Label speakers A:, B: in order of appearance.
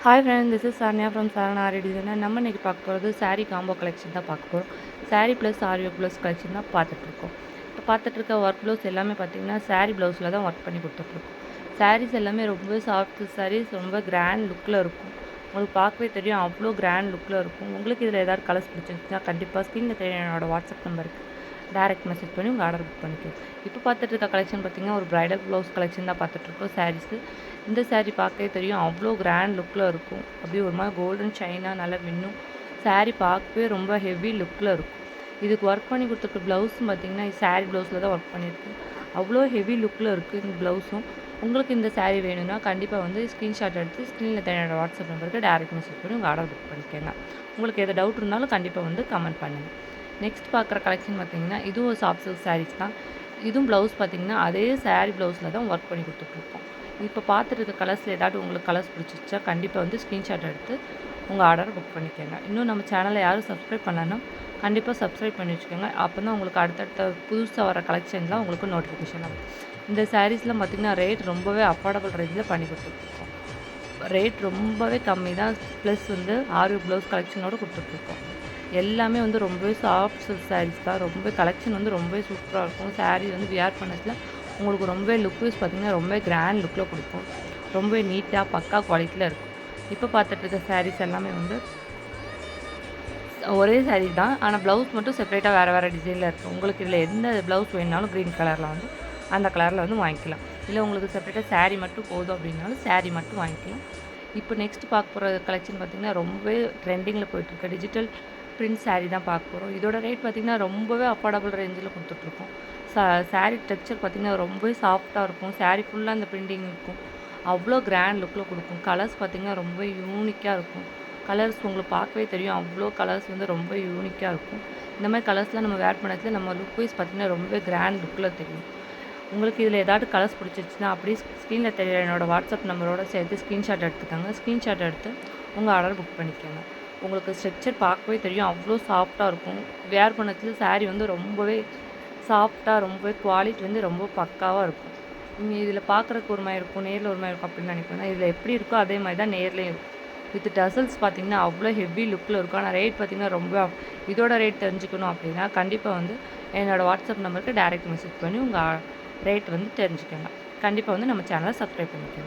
A: Hi friend, this is Saranya from Saravana Aari designer. நம்ம இன்றைக்கி பார்க்க போகிறது சாரீ காம்போ கலெக்ஷன் தான் பார்க்க போகிறோம். சாரீ ப்ளஸ் ஆரி ஒர்க் ப்ளவுஸ் கலெக்ஷன் தான் பார்த்துட்ருக்கோம். இப்போ பார்த்துட்ருக்க ஒர்க் ப்ளவுஸ் எல்லாமே பார்த்திங்கன்னா சாரீ ப்ளவுஸில் தான் ஒர்க் பண்ணி கொடுத்துட்ருக்கோம். சாரீஸ் எல்லாமே ரொம்ப சாஃப்ட் சாரீஸ், ரொம்ப கிராண்ட் லுக்கில் இருக்கும். உங்களுக்கு பார்க்கவே தெரியும், அவ்வளோ கிராண்ட் லுக்கில் இருக்கும். உங்களுக்கு இதில் ஏதாவது கலர்ஸ் பிடிச்சிருந்துச்சுன்னா கண்டிப்பாக ஸ்க்ரீனில் தெரியும் என்னோடய வாட்ஸ்அப் நம்பருக்கு டேரெக்ட் மெசேஜ் பண்ணி உங்கள் ஆர்டர் புக் பண்ணிக்கலாம். இப்போ பார்த்துட்டு இருக்க கலெக்ஷன் பார்த்திங்கன்னா ஒரு ப்ரைடல் ப்ளவுஸ் கலெக்ஷன் தான் பார்த்துட்ருக்கோம். சாரீஸு இந்த சாரீ பார்க்கவே தெரியும், அவ்வளோ கிராண்ட் லுக்கில் இருக்கும். அப்படியே ஒரு மாதிரி கோல்டன் ஷைனாக நல்லா மின்னும். சாரீ பார்க்கவே ரொம்ப ஹெவி லுக்கில் இருக்கும். இதுக்கு ஒர்க் பண்ணி கொடுத்துருக்க ப்ளவுஸும் பார்த்திங்கன்னா சாரீ ப்ளவுஸில் தான் ஒர்க் பண்ணியிருக்கு. அவ்வளோ ஹெவி லுக்கில் இருக்குது இந்த ப்ளவுஸும். உங்களுக்கு இந்த சாரீ வேணும்னா கண்டிப்பாக வந்து ஸ்க்ரீன்ஷாட் எடுத்து ஸ்க்ரீனில் என்னோடய வாட்ஸ்அப் நம்பருக்கு டேரெக்ட் மெசேஜ் பண்ணி உங்கள் ஆர்டர் புக் பண்ணிக்கோங்க. உங்களுக்கு எது டவுட் இருந்தாலும் கண்டிப்பாக வந்து கமெண்ட் பண்ணுங்கள். நெக்ஸ்ட் பார்க்குற கலெக்ஷன் பார்த்திங்கன்னா இதுவும் ஒரு சாஃப்ட் சில்க் சாரீஸ் தான். இதுவும் ப்ளவுஸ் பார்த்திங்கன்னா அதே சாரீ ப்ளவுஸில் தான் ஒர்க் பண்ணி கொடுத்துட்ருக்கோம். இப்போ பார்த்துட்டு இருக்க கலர்ஸில் ஏதாவது உங்களுக்கு கலர்ஸ் பிடிச்சிச்சா கண்டிப்பாக வந்து ஸ்க்ரீன்ஷாட் எடுத்து உங்கள் ஆர்டரை புக் பண்ணிக்கோங்க. இன்னும் நம்ம சேனலை யாரும் சப்ஸ்கிரைப் பண்ணலன்னா கண்டிப்பாக சப்ஸ்கிரைப் பண்ணி வச்சுக்கோங்க. அப்போ தான் உங்களுக்கு அடுத்தடுத்த புதுசாக வர கலெக்ஷன்லாம் உங்களுக்கு நோட்டிஃபிகேஷன் ஆகும். இந்த சாரீஸ்லாம் பார்த்திங்கன்னா ரேட் ரொம்பவே அஃபோர்டபுள் ரேஞ்சில் பண்ணி கொடுத்துட்ருக்கோம். ரேட் ரொம்பவே கம்மி தான். ப்ளஸ் வந்து ஆரி ப்ளவுஸ் கலெக்ஷனோடு கொடுத்துட்ருக்கோம். எல்லாமே வந்து ரொம்பவே சாஃப்ட் சில்க் சாரீஸ் தான். ரொம்ப கலெக்ஷன் வந்து ரொம்பவே சூப்பராக இருக்கும். சாரீ வந்து வியர் பண்ணதில் உங்களுக்கு ரொம்பவே லுக் வைஸ் பார்த்திங்கன்னா ரொம்ப கிராண்ட் லுக்கில் கொடுக்கும். ரொம்பவே நீட்டாக பக்கா குவாலிட்டியில் இருக்கும். இப்போ பார்த்துட்டு இருக்க சாரீஸ் எல்லாமே வந்து ஒரே சாரீ தான், ஆனால் ப்ளவுஸ் மட்டும் செப்பரேட்டாக வேறு டிசைனில் இருக்குது. உங்களுக்கு இதில் எந்த ப்ளவுஸ் வேணுனாலும் க்ரீன் கலரில் வந்து அந்த கலரில் வந்து வாங்கிக்கலாம். இல்லை உங்களுக்கு செப்பரேட்டாக சாரீ மட்டும் போதும் அப்படின்னாலும் சாரீ மட்டும் வாங்கிக்கலாம். இப்போ நெக்ஸ்ட் பார்க்க போகிற கலெக்ஷன் பார்த்திங்கன்னா ரொம்பவே ட்ரெண்டிங்கில் போயிட்டுருக்க டிஜிட்டல் பிரிண்ட் சாரீ தான் பார்க்க போகிறோம். இதோட ரேட் பார்த்திங்கன்னா ரொம்பவே அஃபோர்டபுள் ரேஞ்சில் கொடுத்துட்ருக்கோம். சாரீ டெக்ஸ்சர் பார்த்திங்கன்னா ரொம்பவே சாஃப்டாக இருக்கும். சாரீ ஃபுல்லாக அந்த பிரிண்டிங் இருக்கும். அவ்வளோ கிராண்ட் லுக்கில் கொடுக்கும். கலர்ஸ் பார்த்திங்கன்னா ரொம்ப யூனிக்காக இருக்கும். கலர்ஸ் உங்களுக்கு பார்க்கவே தெரியும், அவ்வளோ கலர்ஸ் வந்து ரொம்ப யூனிக்காக இருக்கும். இந்த மாதிரி கலர்ஸ்லாம் நம்ம வேர் பண்ணதில் நம்ம லுக் வைஸ் பார்த்திங்கன்னா ரொம்ப கிராண்ட் லுக்கில் தெரியும். உங்களுக்கு இதில் ஏதாவது கலர்ஸ் பிடிச்சிருச்சுன்னா அப்படியே ஸ்க்ரீனில் தெரிய என்னோடய வாட்ஸ்அப் நம்பரோடு சேர்த்து ஸ்க்ரீன்ஷாட் எடுத்துக்கோங்க. ஸ்க்ரீன்ஷாட் எடுத்து உங்கள் ஆர்டர் புக் பண்ணிக்கோங்க. உங்களுக்கு ஸ்ட்ரக்சர் பார்க்கவே தெரியும், அவ்வளோ சாஃப்டாக இருக்கும். வேர் பண்ணதில் சாரீ வந்து ரொம்பவே சாஃப்டாக, ரொம்பவே குவாலிட்டி வந்து ரொம்ப பக்காவாக இருக்கும். நீங்கள் இதில் பார்க்குறக்கு ஒரு மாதிரி இருக்கும், நேரில் ஒரு மாதிரி இருக்கும் அப்படின்னு நினைக்கிறேன். இதில் எப்படி இருக்கோ அதே மாதிரி தான் நேர்லேயும் இருக்கும். வித் டசல்ஸ் பார்த்திங்கன்னா அவ்வளோ ஹெவி லுக்கில் இருக்கும். ஆனால் ரேட் பார்த்திங்கன்னா ரொம்ப இதோட ரேட் தெரிஞ்சுக்கணும் அப்படின்னா கண்டிப்பாக வந்து என்னோடய வாட்ஸ்அப் நம்பருக்கு டேரெக்ட் மெசேஜ் பண்ணி உங்கள் ரேட் வந்து தெரிஞ்சுக்கோங்க. கண்டிப்பாக வந்து நம்ம சேனலை சப்ஸ்கிரைப் பண்ணிக்கோங்க.